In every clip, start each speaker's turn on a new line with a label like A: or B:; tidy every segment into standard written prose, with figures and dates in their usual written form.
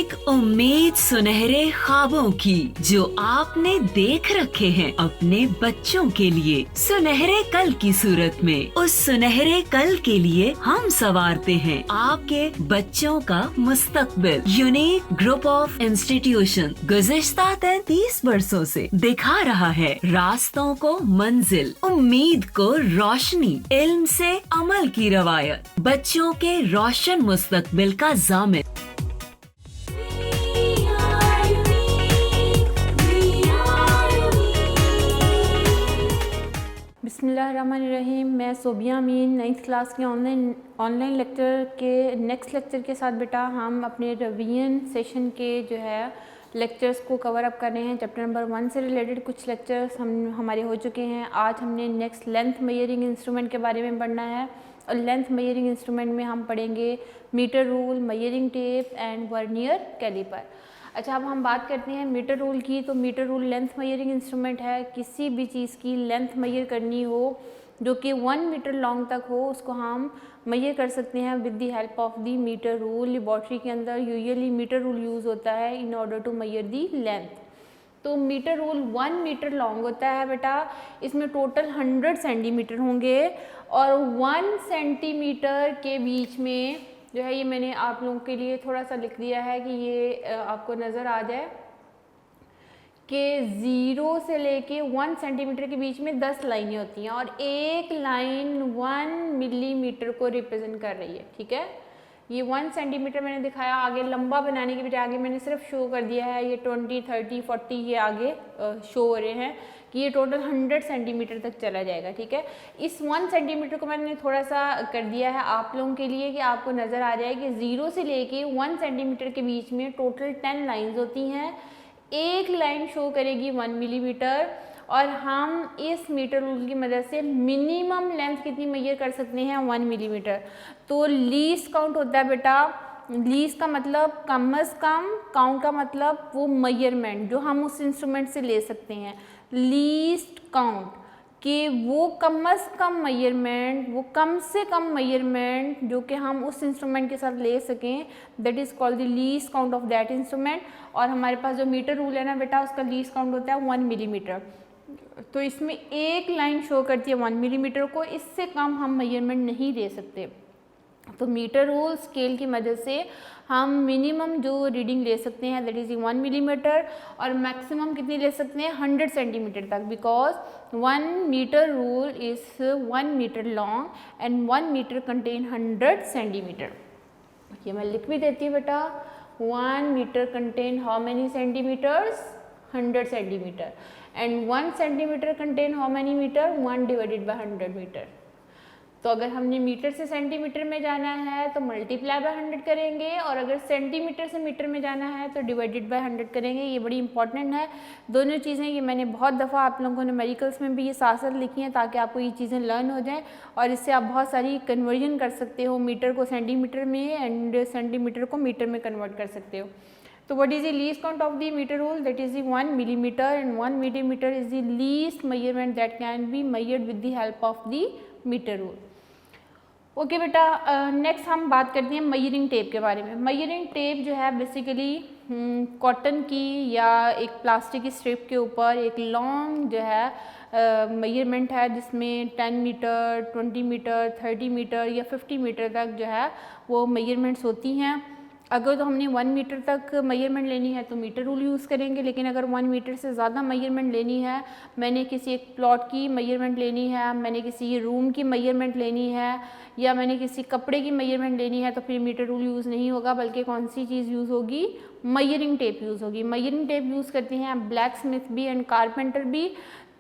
A: एक उम्मीद सुनहरे ख्वाबों की जो आपने देख रखे हैं अपने बच्चों के लिए, सुनहरे कल की सूरत में। उस सुनहरे कल के लिए हम संवारते हैं आपके बच्चों का मुस्तकबिल। यूनिक ग्रुप ऑफ इंस्टीट्यूशन गुज़िश्ता 33 वर्षों से दिखा रहा है रास्तों को मंजिल, उम्मीद को रोशनी, इल्म से अमल की रवायत, बच्चों के रोशन मुस्तकबिल का जामिन।
B: बिस्मिल्लाहिर्रहमानिर्रहीम। मैं सोबिया अमीन 9th क्लास के ऑनलाइन लेक्चर के नेक्स्ट लेक्चर के साथ बेटा हम अपने रिवीजन सेशन के जो है लेक्चर्स को कवर अप कर रहे हैं। चैप्टर नंबर 1 से रिलेटेड कुछ लेक्चर्स हमारे हो चुके हैं। आज हमने नेक्स्ट लेंथ मेजरिंग इंस्ट्रूमेंट के बारे में पढ़ना है और लेंथ मेजरिंग इंस्ट्रूमेंट में हम पढ़ेंगे metre rule, measuring tape and vernier calliper. अच्छा, अब हम बात करते हैं मीटर रूल की। तो metre rule length measuring instrument है। किसी भी चीज़ की लेंथ मेजर करनी हो जो कि 1 मीटर लॉन्ग तक हो, उसको हम मेजर कर सकते हैं with the help of the metre rule. Laboratory के अंदर यूजुअली मीटर रूल यूज़ होता है in order to measure the length. तो मीटर रूल 1 मीटर लॉन्ग होता है बेटा। इसमें टोटल 100 सेंटीमीटर होंगे और 1 सेंटीमीटर के बीच में जो है, ये मैंने आप लोगों के लिए थोड़ा सा लिख दिया है कि ये आपको नज़र आ जाए कि 0 से लेके 1 सेंटीमीटर के बीच में 10 लाइनें होती हैं और एक लाइन 1 मिलीमीटर को रिप्रेजेंट कर रही है। ठीक है, ये 1 सेंटीमीटर मैंने दिखाया। आगे लंबा बनाने के बजाय आगे मैंने सिर्फ शो कर दिया है ये 20, 30, 40 ये आगे शो हो रहे हैं कि ये टोटल 100 सेंटीमीटर तक चला जाएगा। ठीक है, इस 1 सेंटीमीटर को मैंने थोड़ा सा कर दिया है आप लोगों के लिए कि आपको नज़र आ जाए कि 0 से लेके 1 सेंटीमीटर के बीच में टोटल 10 लाइन्स होती हैं। एक लाइन शो करेगी 1 मिलीमीटर और हम इस मीटर रूल की मदद से मिनिमम लेंथ कितनी मेजर कर सकते हैं 1 मिलीमीटर। तो लीस्ट काउंट होता है बेटा। लीस्ट का मतलब कम अज़ कम, काउंट का मतलब वो मेजरमेंट जो हम उस इंस्ट्रूमेंट से ले सकते हैं। लीस्ट काउंट कि वो कम अज़ कम मेजरमेंट, वो कम से कम मेजरमेंट जो कि हम उस इंस्ट्रूमेंट के साथ ले सकें, that is called the least count of that instrument. और हमारे पास जो मीटर रूल है ना बेटा, उसका लीस्ट काउंट होता है 1 मिलीमीटर। तो इसमें एक लाइन शो करती है 1 मिलीमीटर को, इससे कम हम मेजरमेंट नहीं ले सकते। तो मीटर रूल स्केल की मदद से हम मिनिमम जो रीडिंग ले सकते हैं दैट इज़ 1 मिलीमीटर और मैक्सिमम कितनी ले सकते हैं 100 सेंटीमीटर तक, because 1 metre rule is 1 metre long and 1 metre contain 100 centimetre. ये मैं लिख भी देती हूँ बेटा। 1 metre contain how many centimetres, 100 centimetre and 1 centimetre contain how many metre, 1 divided by 100 metre. तो अगर हमने मीटर से सेंटीमीटर में जाना है तो मल्टीप्लाई बाय 100 करेंगे और अगर सेंटीमीटर से मीटर में जाना है तो डिवाइडेड बाय 100 करेंगे। ये बड़ी इंपॉर्टेंट है दोनों चीज़ें। ये मैंने बहुत दफ़ा आप लोगों को न्यूमेरिकल्स में भी ये साथ साथ लिखी हैं ताकि आपको ये चीज़ें लर्न हो जाएं और इससे आप बहुत सारी कन्वर्जन कर सकते हो। मीटर को सेंटीमीटर में एंड सेंटीमीटर को मीटर में कन्वर्ट कर सकते हो। तो what is the least count of the meter rule? That is the 1 millimeter and 1 millimeter is the least measurement that can be measured with the help of the meter rule. Okay बेटा, next हम बात करते हैं measuring tape के बारे में। Measuring tape जो है बेसिकली कॉटन की या एक प्लास्टिक की स्ट्रिप के ऊपर एक लॉन्ग जो है मेजरमेंट है जिसमें 10 मीटर, 20 मीटर, 30 मीटर या 50 मीटर तक जो है वो मेजरमेंट्स होती हैं। अगर तो हमने 1 मीटर तक मेजरमेंट लेनी है तो मीटर रूल यूज़ करेंगे, लेकिन अगर 1 मीटर से ज़्यादा मेजरमेंट लेनी है, मैंने किसी एक प्लॉट की मेजरमेंट लेनी है, मैंने किसी रूम की मेजरमेंट लेनी है या मैंने किसी कपड़े की मेजरमेंट लेनी है, तो फिर मीटर रूल यूज़ नहीं होगा बल्कि कौन सी चीज़ यूज़ होगी, मेजरिंग टेप यूज़ होगी। मेजरिंग टेप यूज़ करते हैं ब्लैक स्मिथ भी एंड कारपेंटर भी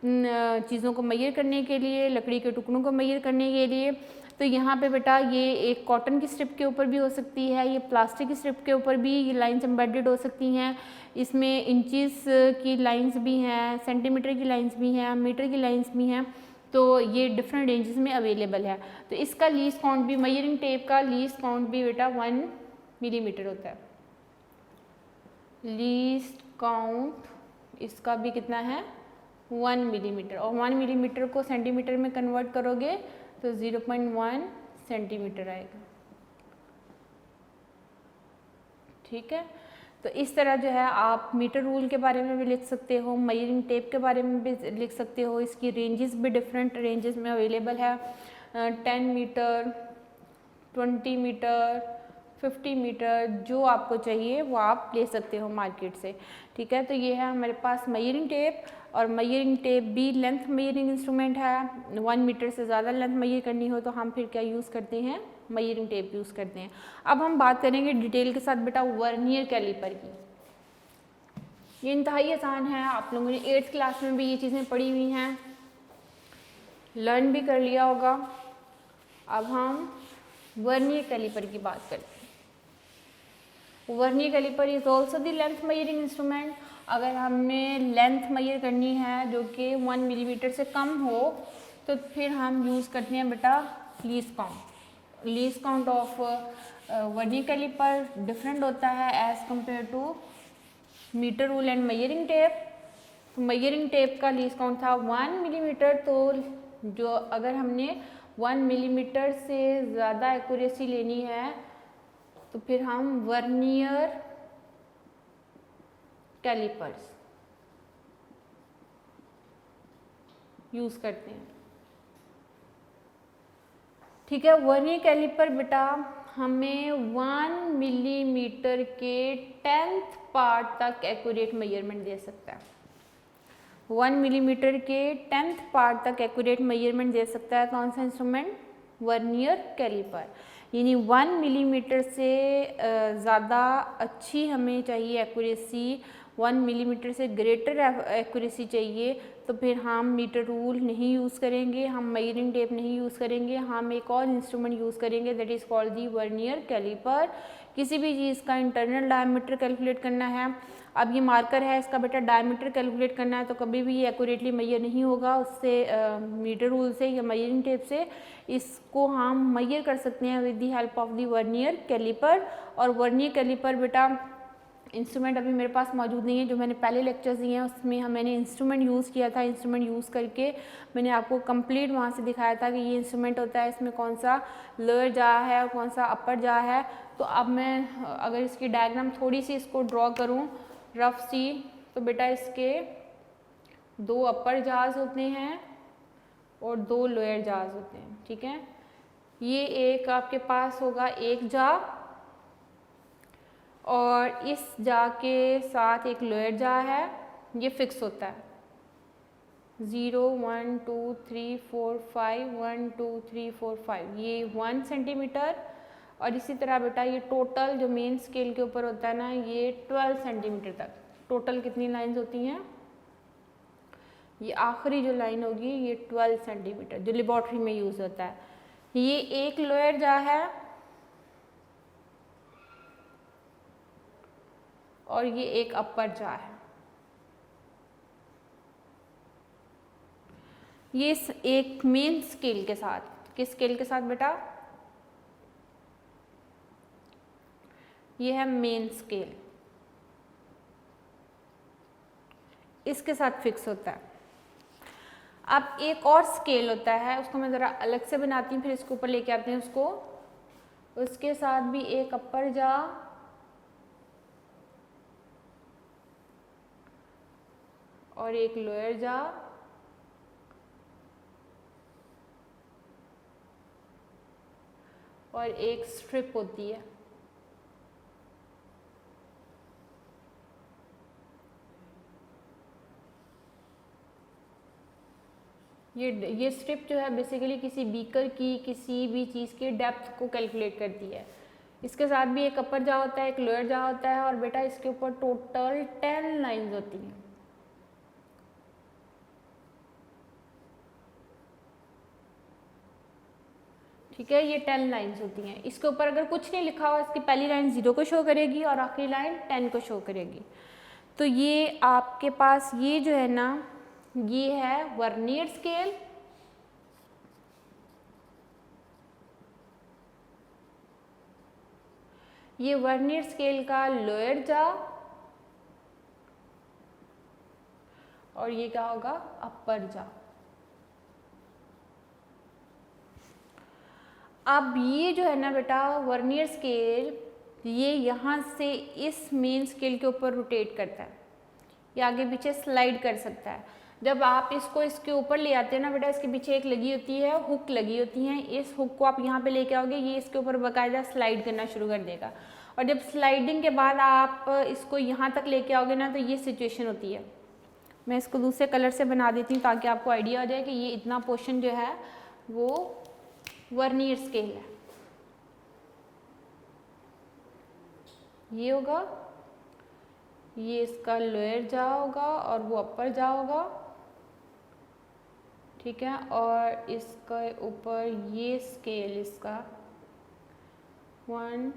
B: चीज़ों को मेजर करने के लिए, लकड़ी के टुकड़ों को मेजर करने के लिए। तो यहाँ पे बेटा ये एक कॉटन की स्ट्रिप के ऊपर भी हो सकती है, ये प्लास्टिक की स्ट्रिप के ऊपर भी ये लाइंस एम्बेडेड हो सकती हैं। इसमें इंचेस की लाइंस भी हैं, सेंटीमीटर की लाइंस भी हैं, मीटर की लाइंस भी हैं। तो ये डिफरेंट रेंजेस में अवेलेबल है। तो इसका लीस्ट काउंट भी, मेजरिंग टेप का लीस्ट काउंट भी बेटा 1 मिलीमीटर होता है। लीस्ट काउंट इसका भी कितना है 1 मिलीमीटर और 1 मिलीमीटर को सेंटीमीटर में कन्वर्ट करोगे तो 0.1 सेंटीमीटर आएगा। ठीक है, तो इस तरह जो है आप मीटर रूल के बारे में भी लिख सकते हो, मेजरिंग टेप के बारे में भी लिख सकते हो। इसकी रेंजेस भी डिफरेंट रेंजेस में अवेलेबल है, 10 मीटर, 20 मीटर, 50 मीटर, जो आपको चाहिए वो आप ले सकते हो मार्केट से। ठीक है, तो ये है हमारे पास मेजरिंग टेप, और मेजरिंग टेप भी लेंथ मेजरिंग इंस्ट्रूमेंट है। 1 मीटर से ज़्यादा लेंथ मेजर करनी हो तो हम फिर क्या यूज़ करते हैं, मेजरिंग टेप यूज़ करते हैं। अब हम बात करेंगे डिटेल के साथ बेटा वर्नियर कैलिपर की। ये इंतहाई आसान है, आप लोगों ने 8th क्लास में भी ये चीज़ें पढ़ी हुई हैं, लर्न भी कर लिया होगा। अब हम वर्नियर कैलिपर की बात करते हैं। Vernier calliper is also the length measuring instrument. अगर हमने लेंथ मेजर करनी है जो कि 1 मिलीमीटर से कम हो तो फिर हम यूज़ करते हैं बेटा least count. Least count of vernier calliper different होता है as compare to metre rule and measuring tape. Measuring tape का लीस्ट काउंट था 1 मिलीमीटर, तो जो अगर हमने 1 मिलीमीटर से ज़्यादा एक्यूरेसी लेनी है तो फिर हम वर्नियर कैलिपर्स यूज़ करते हैं। ठीक है, वर्नियर कैलिपर बेटा हमें 1 मिलीमीटर के 10th पार्ट तक एक्यूरेट मेजरमेंट दे सकता है। 1 मिलीमीटर के 10th पार्ट तक एक्यूरेट मेजरमेंट दे सकता है कौन सा इंस्ट्रूमेंट, वर्नियर कैलिपर। यानी 1 मिलीमीटर से ज़्यादा अच्छी हमें चाहिए एक्यूरेसी, 1 मिलीमीटर से ग्रेटर एक्यूरेसी चाहिए तो फिर हम मीटर रूल नहीं यूज़ करेंगे, हम मेजरिंग टेप नहीं यूज़ करेंगे, हम एक और इंस्ट्रूमेंट यूज़ करेंगे that is called the vernier calliper. किसी भी चीज़ का इंटरनल डायमीटर कैलकुलेट करना है, अब ये मार्कर है इसका बेटा डायमीटर कैलकुलेट करना है तो कभी भी ये एक्यूरेटली मेजर नहीं होगा उससे मीटर रूल से या मेजरिंग टेप से। इसको हम मेजर कर सकते हैं with the help of the vernier calliper. और वर्नियर कैलिपर बेटा इंस्ट्रूमेंट अभी मेरे पास मौजूद नहीं है, जो मैंने पहले लेक्चर्स दिए हैं उसमें मैंने इंस्ट्रूमेंट यूज़ किया था। इंस्ट्रूमेंट यूज़ करके मैंने आपको कंप्लीट वहाँ से दिखाया था कि ये इंस्ट्रूमेंट होता है, इसमें कौन सा लोअर जा है और कौन सा अपर जा है। तो अब मैं अगर इसकी डायग्राम थोड़ी सी इसको ड्रॉ करूँ रफ सी, तो बेटा इसके 2 अपर जहाज होते हैं और 2 लोअर जहाज होते हैं। ठीक है, ये एक आपके पास होगा एक जा और इस जा के साथ एक लोअर जा है, ये फिक्स होता है 0 1 2 3 4 5 1 2 3 4 5, ये 1 सेंटीमीटर। और इसी तरह बेटा ये टोटल जो मेन स्केल के ऊपर होता है ना, ये 12 सेंटीमीटर तक। टोटल कितनी लाइंस होती हैं, ये आखिरी जो लाइन होगी ये 12 सेंटीमीटर जो लेबॉर्ट्री में यूज़ होता है। ये एक लोअर जा है और ये एक अपर जा है। ये एक मेन स्केल के साथ, किस स्केल के साथ बेटा, ये है मेन स्केल, इसके साथ फिक्स होता है। अब एक और स्केल होता है, उसको मैं ज़रा अलग से बनाती हूँ, फिर इसके ऊपर लेके आते हैं उसको। उसके साथ भी एक अपर जा और एक लोअर जा और एक स्ट्रिप होती है। ये स्ट्रिप जो है बेसिकली किसी बीकर की किसी भी चीज़ की डेप्थ को कैलकुलेट करती है। इसके साथ भी एक अपर जा होता है, एक लोअर जा होता है और बेटा इसके ऊपर टोटल 10 लाइंस होती हैं। ठीक है, ये 10 लाइंस होती हैं। इसके ऊपर अगर कुछ नहीं लिखा हुआ, इसकी पहली लाइन 0 को शो करेगी और आखिरी लाइन 10 को शो करेगी। तो ये आपके पास ये जो है ना, ये है वर्नियर स्केल। ये वर्नियर स्केल का लोअर जा और ये क्या होगा, अपर जा। अब ये जो है ना बेटा वर्नियर स्केल ये यहाँ से इस मेन स्केल के ऊपर रोटेट करता है, ये आगे पीछे स्लाइड कर सकता है। जब आप इसको इसके ऊपर ले आते हैं ना बेटा, इसके पीछे एक लगी होती है, हुक लगी होती है, इस हुक को आप यहाँ पे लेके आओगे, ये इसके ऊपर बाकायदा स्लाइड करना शुरू कर देगा। और जब स्लाइडिंग के बाद आप इसको यहाँ तक लेके आओगे ना, तो ये सिचुएशन होती है। मैं इसको दूसरे कलर से बना देती हूँ ताकि आपको आइडिया हो जाए कि ये इतना पोर्शन जो है वो वर्नियर स्केल है। ये होगा, ये इसका लोअर जा होगा और वो अपर जा होगा, ठीक है। और इसका ऊपर ये स्केल इसका 1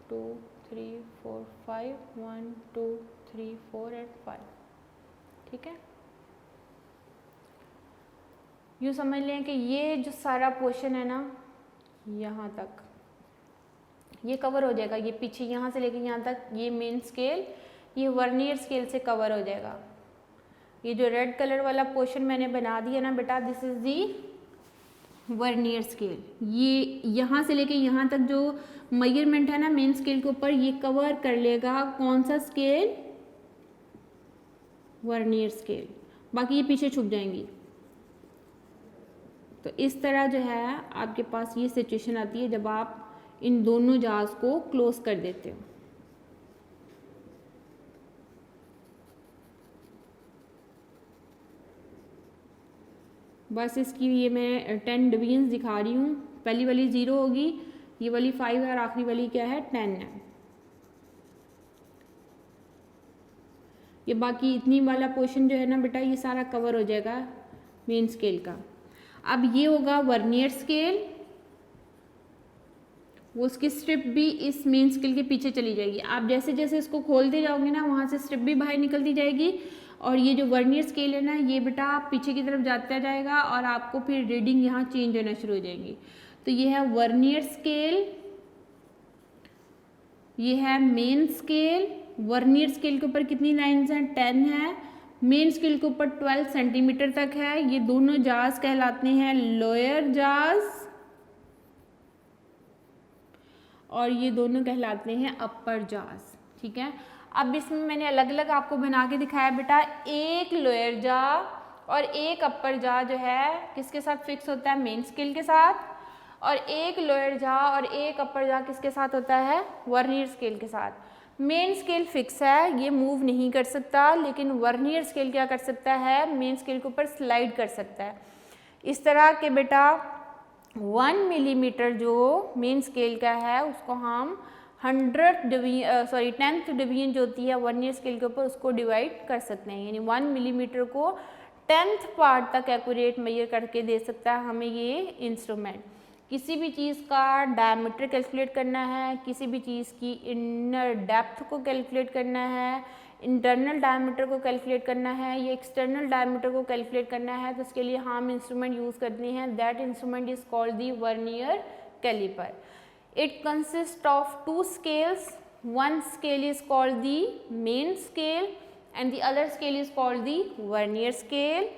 B: 2 3 4 5 1 2 3 4 एंड 5, ठीक है। यूँ समझ लें कि ये जो सारा पोर्शन है ना, यहाँ तक ये कवर हो जाएगा, ये पीछे यहाँ से लेके यहाँ तक ये मेन स्केल, ये वर्नियर स्केल से कवर हो जाएगा। ये जो रेड कलर वाला पोर्शन मैंने बना दिया ना बेटा, this is the vernier scale. ये यहाँ से लेके यहाँ तक जो मेजरमेंट है ना मेन स्केल के ऊपर, ये कवर कर लेगा कौन सा स्केल, वर्नियर स्केल। बाकी ये पीछे छुप जाएंगी। तो इस तरह जो है आपके पास ये सिचुएशन आती है जब आप इन दोनों जार्स को क्लोज कर देते हो। बस इसकी ये मैं 10 डिवीजन्स दिखा रही हूँ। पहली वाली 0 होगी, ये वाली 5 है और आखिरी वाली क्या है 10 है। ये बाकी इतनी वाला पोर्शन जो है ना बेटा, ये सारा कवर हो जाएगा मेन स्केल का। अब ये होगा वर्नियर स्केल, वो उसकी स्ट्रिप भी इस मेन स्केल के पीछे चली जाएगी। आप जैसे जैसे इसको खोलते जाओगे ना, वहाँ से स्ट्रिप भी बाहर निकलती जाएगी और ये जो वर्नियर स्केल है ना, ये बेटा पीछे की तरफ जाता जाएगा और आपको फिर रीडिंग यहाँ चेंज होना शुरू हो जाएगी। तो ये है वर्नियर स्केल, ये है मेन स्केल। वर्नियर स्केल के ऊपर कितनी लाइन्स हैं, 10 है। मेन स्केल के ऊपर 12 सेंटीमीटर तक है। ये दोनों जार्स कहलाते हैं लोअर जार्स और ये दोनों कहलाते हैं अपर जार्स, ठीक है। अब इसमें मैंने अलग अलग आपको बना के दिखाया बेटा। एक लोअर जा और एक अपर जा जो है किसके साथ फिक्स होता है, मेन स्केल के साथ, और एक लोअर जा और एक अपर जा किसके साथ होता है, वर्नियर स्केल के साथ। मेन स्केल फिक्स है, ये मूव नहीं कर सकता, लेकिन वर्नियर स्केल क्या कर सकता है, मेन स्केल के ऊपर स्लाइड कर सकता है। इस तरह के बेटा 1 मिलीमीटर जो मेन स्केल का है उसको हम 10th डिवीजन जो होती है वर्नियर स्केल के ऊपर, उसको डिवाइड कर सकते हैं। यानी 1 मिलीमीटर को 10th पार्ट तक एक्यूरेट मेजर करके दे सकता है हमें ये इंस्ट्रूमेंट। किसी भी चीज़ का डायमीटर कैलकुलेट करना है, किसी भी चीज़ की इनर डेप्थ को कैलकुलेट करना है, इंटरनल डायमीटर को कैलकुलेट करना है, या एक्सटर्नल डायमीटर को कैलकुलेट करना है, तो उसके लिए हम इंस्ट्रूमेंट यूज़ करते हैं। That instrument is called the vernier calliper. It consists of 2 scales. One scale is called the main scale and the other scale is called the vernier scale.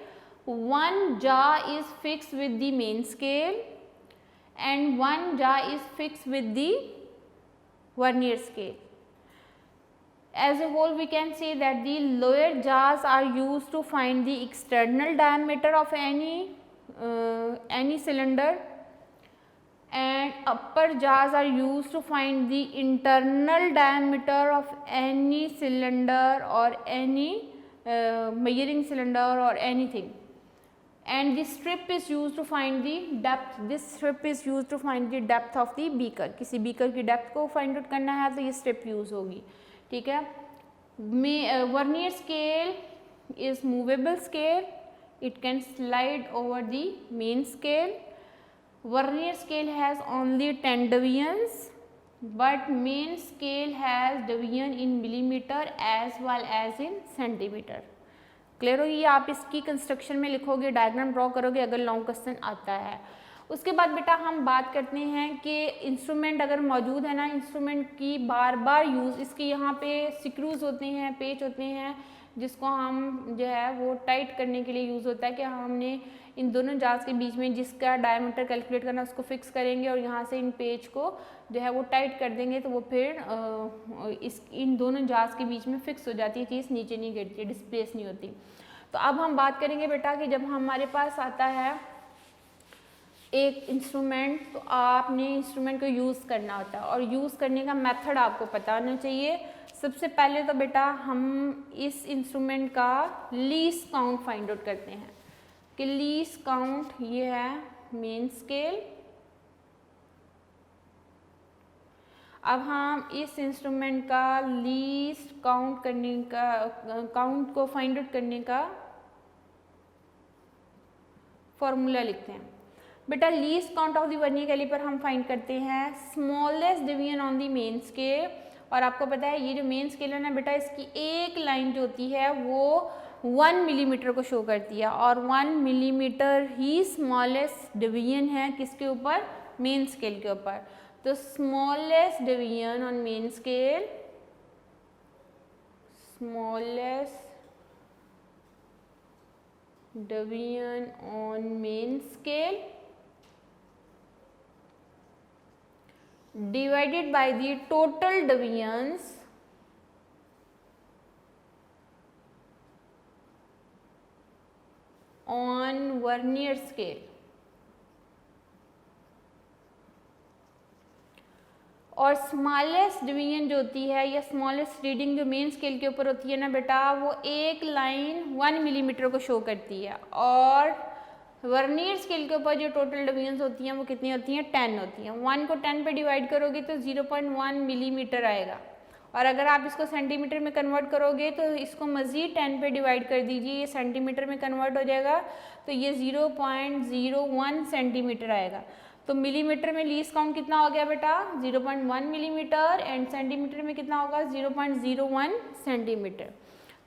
B: One jaw is fixed with the main scale and one jaw is fixed with the vernier scale. As a whole, we can say that the lower jaws are used to find the external diameter of any cylinder, and upper jaws are used to find the internal diameter of any cylinder or any measuring cylinder or anything, and this strip is used to find the depth. This strip is used to find the depth of the beaker. किसी beaker की depth को find out करना है तो ये strip use होगी, ठीक है। Vernier scale is movable scale. It can slide over the main scale. Vernier scale has only 10 divisions, but main scale has division in millimeter as well as in centimeter. Clear होगी। आप इसकी construction में लिखोगे, diagram draw करोगे अगर long question आता है। उसके बाद बेटा हम बात करते हैं कि इंस्ट्रूमेंट अगर मौजूद है ना, इंस्ट्रूमेंट की बार बार यूज़, इसके यहाँ पे स्क्रूज होते हैं, पेच होते हैं, जिसको हम जो है वो टाइट करने के लिए यूज़ होता है कि हमने इन दोनों जार्स के बीच में जिसका डायमीटर कैलकुलेट करना उसको फिक्स करेंगे और यहाँ से इन पेज को जो है वो टाइट कर देंगे, तो वो फिर इन दोनों जार्स के बीच में फिक्स हो जाती है, चीज़ नीचे नहीं गिरती, डिस्प्लेस नहीं होती। तो अब हम बात करेंगे बेटा कि जब हमारे पास आता है एक इंस्ट्रूमेंट, तो आपने इंस्ट्रूमेंट को यूज़ करना होता है और यूज़ करने का मेथड आपको पता होना चाहिए। सबसे पहले तो बेटा हम इस इंस्ट्रूमेंट का लीस्ट काउंट फाइंड आउट करते हैं कि लीस्ट काउंट ये है मेन स्केल। अब हम इस इंस्ट्रूमेंट का लीस्ट काउंट करने का काउंट को फाइंड आउट करने का फॉर्मूला लिखते हैं। बेटा least count of the vernier calliper हम फाइंड करते हैं smallest division on the main scale. और आपको पता है ये जो मेन स्केल है ना बेटा, इसकी एक लाइन जो होती है वो 1 मिलीमीटर को शो करती है और 1 मिलीमीटर ही स्मॉलेस्ट डिवीजन है किसके ऊपर, मेन स्केल के ऊपर। तो smallest division on main scale, smallest division on main scale divided by the total divisions on vernier scale। और स्मॉलेस्ट डिवीजन जो होती है या स्मॉलेस्ट रीडिंग जो मेन स्केल के ऊपर होती है ना बेटा, वो एक लाइन 1 मिलीमीटर को शो करती है और वर्नियर स्केल के ऊपर जो टोटल डिवीजन्स होती हैं वो कितनी होती हैं, 10 होती हैं। 1 को 10 पे डिवाइड करोगे तो 0.1 मिलीमीटर आएगा और अगर आप इसको सेंटीमीटर में कन्वर्ट करोगे तो इसको मज़ीद 10 पे डिवाइड कर दीजिए, ये सेंटीमीटर में कन्वर्ट हो जाएगा तो ये 0.01 सेंटीमीटर आएगा। तो मिलीमीटर में लीस्ट काउंट कितना हो गया बेटा, 0.1 मिलीमीटर एंड सेंटीमीटर में कितना होगा, 0.01 centimetre.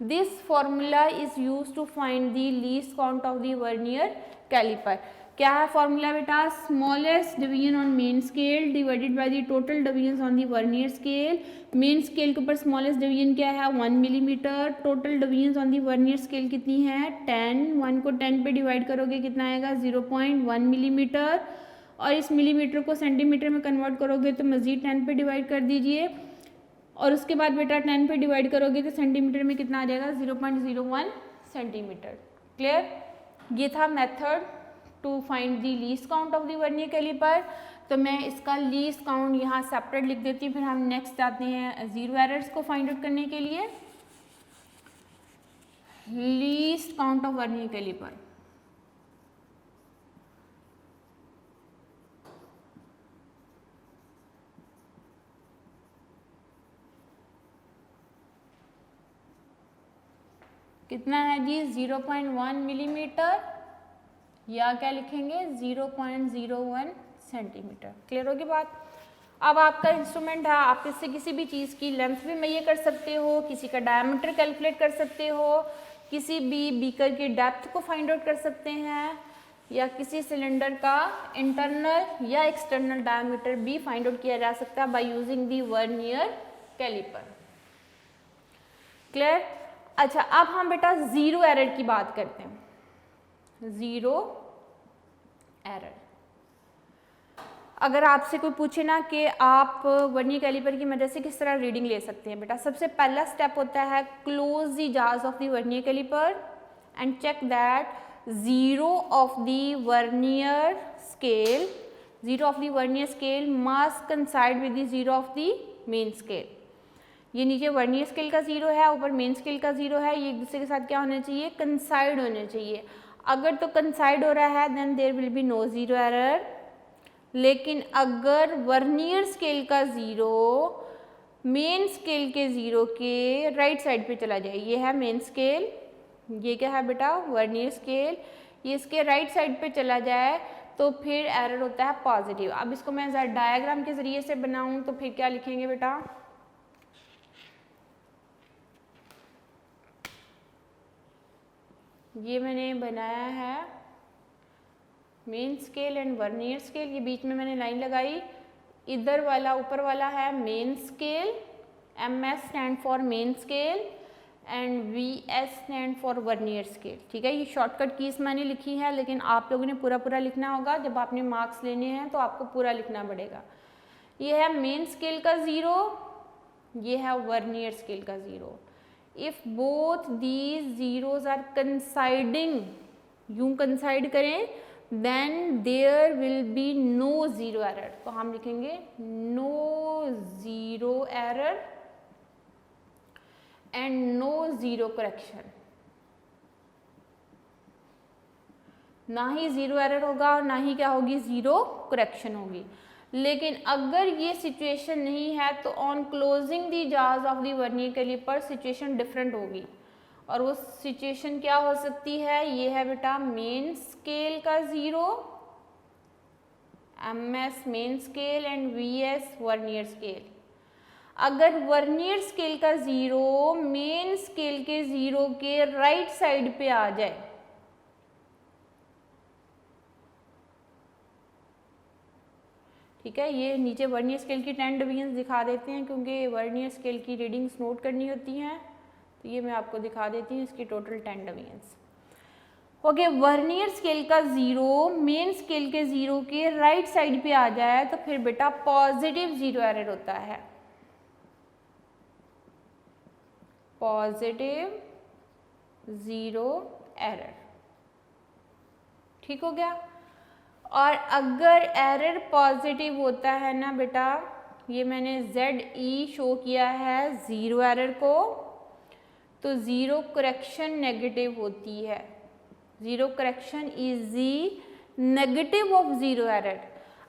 B: This formula is use to find the least count of the vernier calliper. क्या है फॉर्मूला बेटा, smallest division on main scale divided by the total division on the vernier scale. Main scale के ऊपर smallest division क्या है, 1 millimetre. Total division on the vernier scale कितनी है, 10। 1 को 10 पे डिवाइड करोगे कितना आएगा, 0.1 मिलीमीटर और इस मिलीमीटर को सेंटीमीटर में कन्वर्ट करोगे तो मज़ीद 10 पे डिवाइड कर दीजिए और उसके बाद बेटा 10 पे डिवाइड करोगे तो सेंटीमीटर में कितना आ जाएगा, 0.01 सेंटीमीटर। क्लियर, ये था method to find the least count of the vernier calliper. तो मैं इसका लीस्ट काउंट यहाँ सेपरेट लिख देती हूँ, फिर हम नेक्स्ट जाते हैं जीरो एरर्स को फाइंड आउट करने के लिए। Least count of vernier calliper, कितना है जी, 0.1 मिलीमीटर या क्या लिखेंगे 0.01 सेंटीमीटर। क्लियर होगी बात। अब आपका इंस्ट्रूमेंट है, आप इससे किसी भी चीज़ की लेंथ भी मेजर कर सकते हो, किसी का डायमीटर कैलकुलेट कर सकते हो, किसी भी बीकर की डेप्थ को फाइंड आउट कर सकते हैं या किसी सिलेंडर का इंटरनल या एक्सटर्नल डायमीटर भी फाइंड आउट किया जा सकता है by using the vernier calliper. Clear. अच्छा, अब हम बेटा जीरो एरर की बात करते हैं। जीरो एरर, अगर आपसे कोई पूछे ना कि आप वर्नियर कैलिपर की मदद से किस तरह रीडिंग ले सकते हैं, बेटा सबसे पहला स्टेप होता है क्लोज द जार्स of the vernier calliper and check that zero of the vernier scale, zero of the vernier scale must coincide with the zero of the main scale. ये नीचे वर्नियर स्केल का zero है, ऊपर main scale का zero है, ये एक दूसरे के साथ क्या होना चाहिए, कंसाइड होना चाहिए। अगर तो कंसाइड हो रहा है then there will be no zero error. लेकिन अगर वर्नियर स्केल का जीरो मेन स्केल के जीरो के राइट साइड पे चला जाए, ये है मेन स्केल, ये क्या है बेटा वर्नियर स्केल, ये इसके राइट साइड पे चला जाए तो फिर एरर होता है पॉजिटिव। अब इसको मैं जरा डायग्राम के जरिए से बनाऊं तो फिर क्या लिखेंगे बेटा, ये मैंने बनाया है main scale and vernier scale, ये बीच में मैंने लाइन लगाई, इधर वाला ऊपर वाला है main scale, MS stand for main scale and VS stand for vernier scale. ठीक है, ये शॉर्टकट कीज मैंने लिखी है, लेकिन आप लोगों ने पूरा लिखना होगा। जब आपने मार्क्स लेने हैं तो आपको पूरा लिखना पड़ेगा। ये है मेन स्केल का 0, ये है वर्नियर स्केल का 0। If both these zeros are coinciding, यूं कंसाइड करें, then there will be no zero error. तो हम लिखेंगे no zero error and no zero correction. ना ही ज़ीरो एरर होगा और ना ही क्या होगी, ज़ीरो करेक्शन होगी। लेकिन अगर ये सिचुएशन नहीं है तो ऑन क्लोजिंग दी जार्स of the vernier calliper situation different होगी। और वो सिचुएशन क्या हो सकती है, ये है बेटा मेन स्केल का 0, MS main scale and VS vernier scale. अगर वर्नियर स्केल का 0 मेन स्केल के 0 के राइट साइड पे आ जाए, ठीक है, ये नीचे वर्नियर स्केल की 10 डिवीजन दिखा देते हैं क्योंकि वर्नियर स्केल की रीडिंग्स नोट करनी होती हैं, तो ये मैं आपको दिखा देती हूँ इसकी total 10 divisions. Okay, vernier scale का 0 मेन स्केल के 0 के राइट साइड पे आ जाए तो फिर बेटा पॉजिटिव ज़ीरो एरर होता है, पॉजिटिव ज़ीरो एरर। ठीक हो गया। और अगर एरर पॉजिटिव होता है ना बेटा, ये मैंने ZE शो किया है ज़ीरो एरर को, तो ज़ीरो करेक्शन नेगेटिव होती है। Zero correction is the negative of zero error.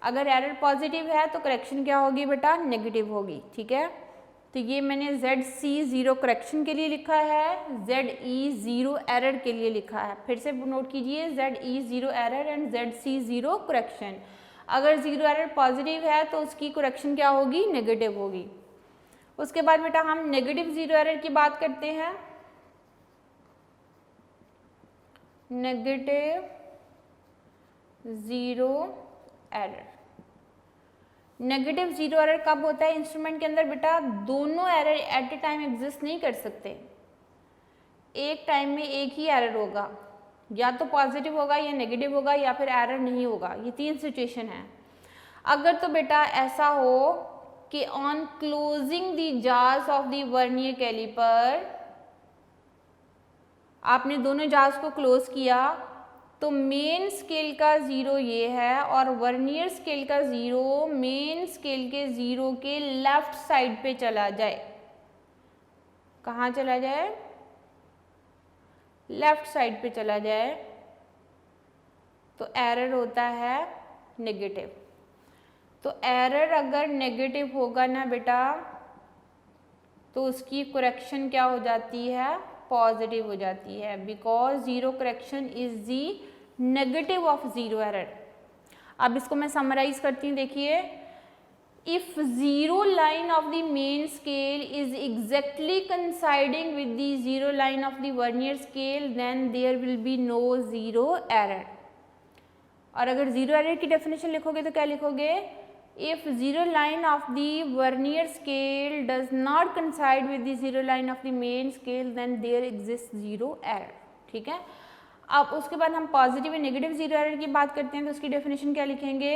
B: अगर एरर पॉजिटिव है तो करेक्शन क्या होगी बेटा, नेगेटिव होगी। ठीक है, तो ये मैंने ZC ज़ीरो करेक्शन के लिए लिखा है, ZE ज़ीरो एरर के लिए लिखा है। फिर से नोट कीजिए, ZE zero error and ZC zero correction. अगर ज़ीरो एरर पॉजिटिव है तो उसकी करेक्शन क्या होगी, नेगेटिव होगी। उसके बाद बेटा हम नेगेटिव ज़ीरो एरर की बात करते हैं। Negative zero error, negative zero error कब होता है इंस्ट्रूमेंट के अंदर बेटा, दोनों एरर एट ए टाइम एग्जिस्ट नहीं कर सकते। एक टाइम में एक ही एरर होगा, या तो पॉजिटिव होगा या नेगेटिव होगा या फिर एरर नहीं होगा। ये 3 सिचुएशन है। अगर तो बेटा ऐसा हो कि ऑन क्लोजिंग दी जार्स ऑफ दी वर्नियर कैलिपर, आपने दोनों जार्स को क्लोज किया तो मेन स्केल का 0 ये है और वर्नियर स्केल का 0 मेन स्केल के 0 के लेफ्ट साइड पे चला जाए। कहाँ चला जाए, लेफ्ट साइड पे चला जाए, तो एरर होता है नेगेटिव। तो एरर अगर नेगेटिव होगा ना बेटा, तो उसकी करेक्शन क्या हो जाती है, पॉजिटिव हो जाती है, because zero correction is the negative of zero error. अब इसको मैं समराइज करती हूँ, देखिए, if zero line of the main scale is exactly coinciding with the zero line of the vernier scale, then there will be no zero error. और अगर zero error की definition लिखोगे तो क्या लिखोगे, if zero line of the vernier scale does not coincide with the zero line of the main scale, then there exists zero error। ठीक है, अब उसके बाद हम positive and negative zero error की बात करते हैं, तो उसकी डेफिनेशन क्या लिखेंगे,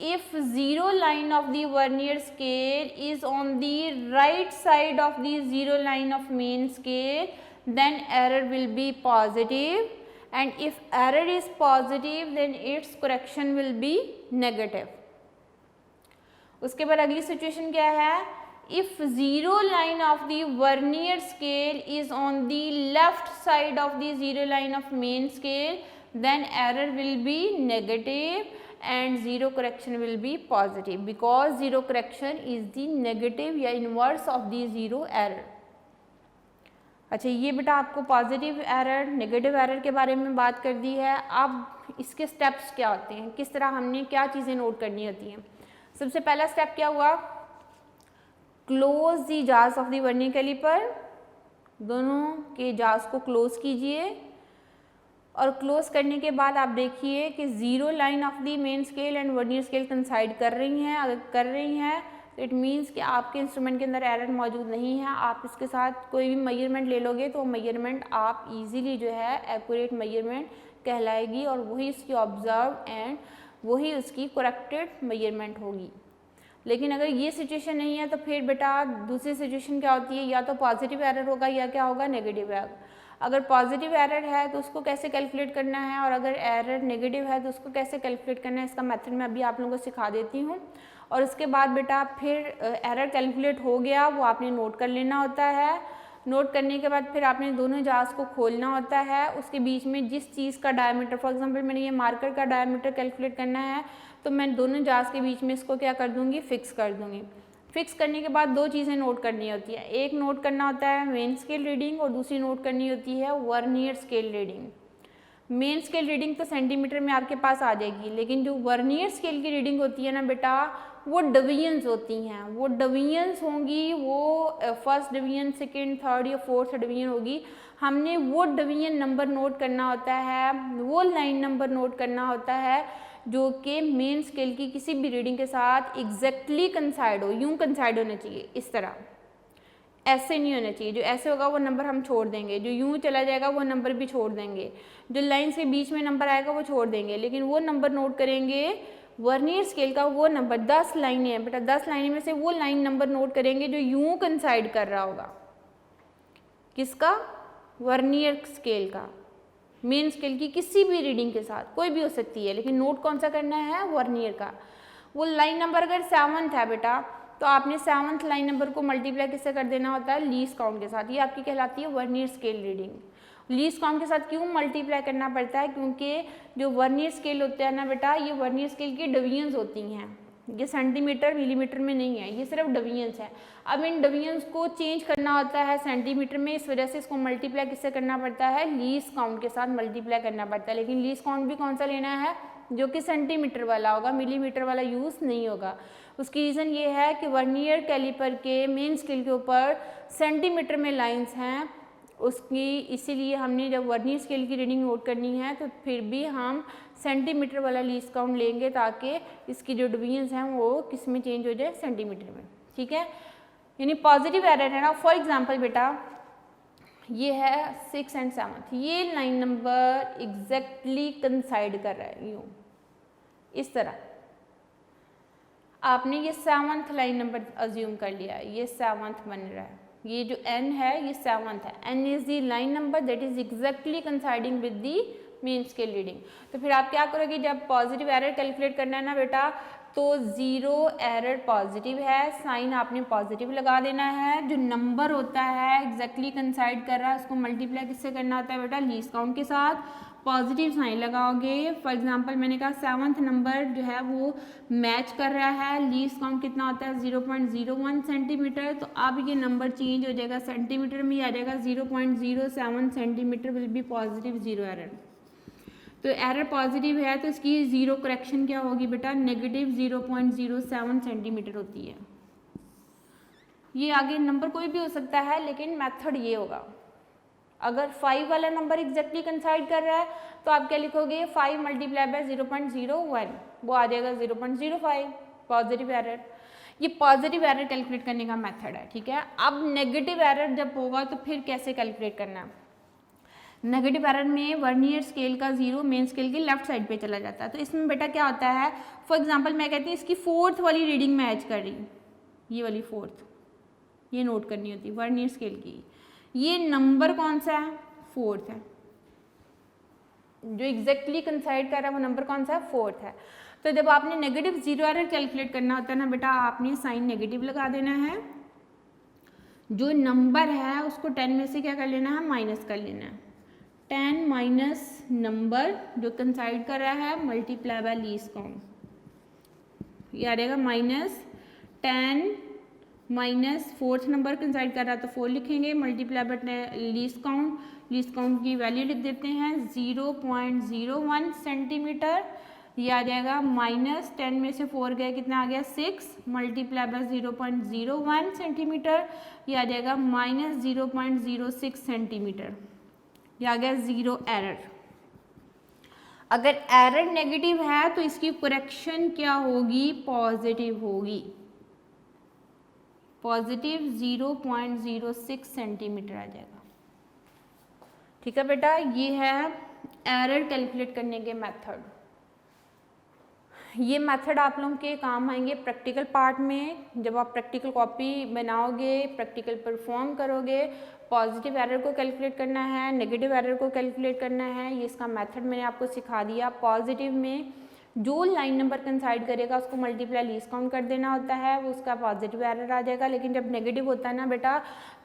B: if zero line of the vernier scale is on the right side of the zero line of main scale, then error will be positive, and if error is positive then its correction will be negative। उसके बाद अगली situation क्या है, if zero line of the vernier scale is on the left side of the zero line of main scale, then error will be negative and zero correction will be positive, because zero correction is the negative या inverse of the zero error. अच्छा, ये बेटा आपको positive error, negative error के बारे में बात कर दी है। अब इसके स्टेप्स क्या होते हैं, किस तरह हमने क्या चीज़ें नोट करनी होती हैं। सबसे पहला स्टेप क्या हुआ, क्लोज दी जार्स ऑफ दी वर्नियर कैलिपर, दोनों के जार्स को क्लोज कीजिए और क्लोज करने के बाद आप देखिए कि zero line of the main scale and vernier scale कंसाइड कर रही हैं। अगर कर रही हैं तो इट मीन्स कि आपके इंस्ट्रूमेंट के अंदर एरर मौजूद नहीं है। आप इसके साथ कोई भी मेजरमेंट ले लोगे तो मेजरमेंट आप इजीली जो है एक्यूरेट मेजरमेंट कहलाएगी और वही उसकी ऑब्जर्व एंड वही उसकी करेक्टेड मेजरमेंट होगी। लेकिन अगर ये सिचुएशन नहीं है तो फिर बेटा दूसरी सिचुएशन क्या होती है, या तो पॉजिटिव एरर होगा या क्या होगा, नेगेटिव एरर। अगर पॉजिटिव एरर है तो उसको कैसे कैलकुलेट करना है, और अगर एरर नेगेटिव है तो उसको कैसे कैलकुलेट करना है, इसका मेथड मैं अभी आप लोगों को सिखा देती हूँ। और उसके बाद बेटा फिर एरर कैलकुलेट हो गया वो आपने नोट कर लेना होता है। नोट करने के बाद फिर आपने दोनों जार्स को खोलना होता है। उसके बीच में जिस चीज़ का डायमीटर, फॉर एग्जांपल मैंने ये मार्कर का डायमीटर कैलकुलेट करना है तो मैं दोनों जार्स के बीच में इसको क्या कर दूँगी, फिक्स कर दूँगी। फिक्स करने के बाद दो चीज़ें नोट करनी होती है। एक नोट करना होता है मेन स्केल रीडिंग और दूसरी नोट करनी होती है vernier scale reading. Main scale reading तो सेंटीमीटर में आपके पास आ जाएगी, लेकिन जो वर्नियर स्केल की रीडिंग होती है ना बेटा वो डिवीजन्स होती हैं। वो डिवीजन्स होंगी, वो फर्स्ट डिवीजन, सेकंड, थर्ड या फोर्थ डिवीजन होगी। हमने वो डिवीजन नंबर नोट करना होता है, वो लाइन नंबर नोट करना होता है जो कि मेन स्केल की किसी भी रीडिंग के साथ एग्जैक्टली कंसाइड हो। यूं कंसाइड होना चाहिए, इस तरह, ऐसे नहीं होना चाहिए। जो ऐसे होगा वो नंबर हम छोड़ देंगे, जो यूं चला जाएगा वो नंबर भी छोड़ देंगे, जो लाइन्स के बीच में नंबर आएगा वो छोड़ देंगे, लेकिन वो नंबर नोट करेंगे वर्नियर स्केल का। वो नंबर 10 लाइनें हैं बेटा, 10 लाइनें में से वो लाइन नंबर नोट करेंगे जो यूं कंसाइड कर रहा होगा। किसका? वर्नियर स्केल का। मेन स्केल की किसी भी रीडिंग के साथ, कोई भी हो सकती है, लेकिन नोट कौन सा करना है? वर्नियर का। वो लाइन नंबर अगर 7th है बेटा तो आपने 7th लाइन नंबर को मल्टीप्लाई किससे कर देना होता है? लीस्ट काउंट के साथ। ये आपकी कहलाती है vernier scale reading. Least count के साथ क्यों मल्टीप्लाई करना पड़ता है? क्योंकि जो वर्नियर स्केल होते हैं ना बेटा, ये वर्नियर स्केल की डिवीजन्स होती हैं। ये सेंटीमीटर मिलीमीटर में नहीं है, ये सिर्फ डिवीजन्स है। अब इन डिवीजन्स को चेंज करना होता है सेंटीमीटर में, इस वजह से इसको मल्टीप्लाई किससे करना पड़ता है? लीस्ट काउंट के साथ मल्टीप्लाई करना पड़ता है। लेकिन लीस्ट काउंट भी कौन सा लेना है? जो कि सेंटीमीटर वाला होगा, मिलीमीटर वाला यूज़ नहीं होगा। उसकी रीज़न ये है कि वर्नियर कैलिपर के मेन स्केल के ऊपर सेंटीमीटर में लाइंस हैं उसकी, इसीलिए हमने जब वर्नियर स्केल की रीडिंग नोट करनी है तो फिर भी हम सेंटीमीटर वाला लीस्ट काउंट लेंगे ताकि इसकी जो डिवीजन्स हैं वो किस में चेंज हो जाए? सेंटीमीटर में। ठीक है, यानी पॉजिटिव एरर है ना। फॉर एग्जांपल बेटा ये है 6 and 7th, ये लाइन नंबर एग्जैक्टली कंसाइड कर रहा है यूँ, इस तरह। आपने ये 7th लाइन नंबर अज्यूम कर लिया, ये 7th बन रहा है, ये जो n है ये 7th है। n is the line number that is exactly coinciding with the main scale reading. तो फिर आप क्या करोगे? जब पॉजिटिव एरर कैलकुलेट करना है ना बेटा, तो 0 एरर पॉजिटिव है, साइन आपने पॉजिटिव लगा देना है। जो नंबर होता है एग्जैक्टली कंसाइड कर रहा है उसको मल्टीप्लाई किससे करना होता है बेटा? लीस्ट काउंट के साथ। पॉजिटिव साइन लगाओगे। फॉर एग्जांपल मैंने कहा 7th नंबर जो है वो मैच कर रहा है, लीस्ट काउंट कितना होता है? 0.01 सेंटीमीटर। तो अब ये नंबर चेंज हो जाएगा, सेंटीमीटर में ही आ जाएगा। 0.07 centimetre will be positive 0 error. तो एरर पॉजिटिव है तो इसकी 0 करेक्शन क्या होगी बेटा? नेगेटिव 0.07 सेंटीमीटर होती है। ये आगे नंबर कोई भी हो सकता है, लेकिन मेथड ये होगा। अगर 5 वाला नंबर एग्जैक्टली कंसाइड कर रहा है तो आप क्या लिखोगे? 5 मल्टीप्लाई बाय 0.01, वो आ जाएगा 0.05 पॉजिटिव एरर। ये पॉजिटिव एरर कैलकुलेट करने का मेथड है। ठीक है, अब नेगेटिव एरर जब होगा तो फिर कैसे कैलकुलेट करना है? नेगेटिव एरर में वर्नियर स्केल का 0 मेन स्केल की लेफ्ट साइड पे चला जाता है। तो इसमें बेटा क्या होता है? फॉर एग्जांपल मैं कहती हूँ इसकी 4th वाली रीडिंग मैच कर रही, ये वाली 4th, ये नोट करनी होती है वर्नियर स्केल की। ये नंबर कौन सा है? 4th है। जो एग्जैक्टली कंसाइड कर रहा है वो नंबर कौन सा है? 4th है। तो जब आपने नेगेटिव 0 एरर कैलकुलेट करना होता है ना बेटा, आपने साइन नेगेटिव लगा देना है। जो नंबर है उसको 10 में से क्या कर लेना है? माइनस कर लेना है। 10 माइनस नंबर जो कंसाइड कर रहा है मल्टीप्लाई बाय लीस्ट काउंट, ये आ जाएगा -10 माइनस 4th नंबर कंसाइड कर रहा है तो 4 लिखेंगे, multiply by least count. Least count की वैल्यू लिख देते हैं 0.01 सेंटीमीटर। ये आ जाएगा -10 में से 4 गए, कितना आ गया? 6 मल्टीप्लाई बाय 0.01 सेंटीमीटर। ये आ जाएगा -0.06 सेंटीमीटर। ये आ गया 0 एरर। अगर एरर नेगेटिव है तो इसकी करेक्शन क्या होगी? पॉजिटिव होगी। पॉजिटिव 0.06 सेंटीमीटर आ जाएगा। ठीक है बेटा, ये है एरर कैलकुलेट करने के मेथड। ये मेथड आप लोगों के काम आएंगे प्रैक्टिकल पार्ट में, जब आप प्रैक्टिकल कॉपी बनाओगे, प्रैक्टिकल परफॉर्म करोगे। पॉजिटिव एरर को कैलकुलेट करना है, नेगेटिव एरर को कैलकुलेट करना है, ये इसका मेथड मैंने आपको सिखा दिया। पॉजिटिव में जो लाइन नंबर कंसाइड करेगा उसको मल्टीप्लाई लीस्ट काउंट कर देना होता है, वो उसका पॉजिटिव एरर आ जाएगा। लेकिन जब नेगेटिव होता है ना बेटा,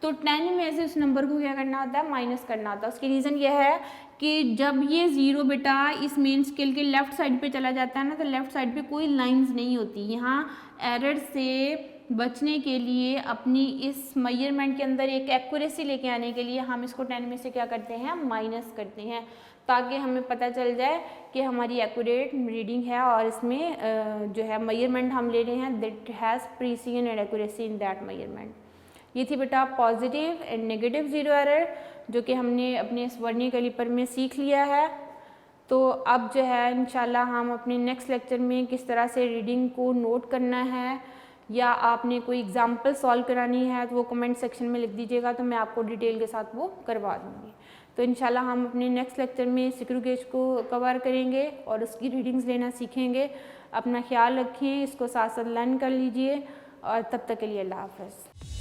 B: तो 10 में से उस नंबर को क्या करना होता है, माइनस करना होता है। उसकी रीज़न यह है कि जब ये 0 बेटा इस मेन स्केल के लेफ्ट साइड पे चला जाता है ना, तो लेफ्ट साइड पे कोई लाइंस नहीं होती। यहाँ एरर से बचने के लिए, अपनी इस मेजरमेंट के अंदर एक एक्यूरेसी लेके आने के लिए हम इसको 10 में से क्या करते हैं, माइनस करते हैं, ताकि हमें पता चल जाए कि हमारी एक्यूरेट रीडिंग है और इसमें जो है मेजरमेंट हम ले रहे हैं that has precision and accuracy in that measurement. ये थी बेटा positive and negative zero error, जो कि हमने अपने इस वर्नियर कैलिपर में सीख लिया है। तो अब जो है इंशाल्लाह हम अपने नेक्स्ट लेक्चर में किस तरह से रीडिंग को नोट करना है, या आपने कोई एग्जाम्पल सॉल्व करानी है तो वो कमेंट सेक्शन में लिख दीजिएगा, तो मैं आपको डिटेल के साथ वो करवा दूँगी। तो इंशाल्लाह हम अपने नेक्स्ट लेक्चर में स्क्रू गेज को कवर करेंगे और उसकी रीडिंग्स लेना सीखेंगे। अपना ख्याल रखें, इसको साथ साथ लर्न कर लीजिए, और तब तक के लिए अल्लाह हाफ़िज़।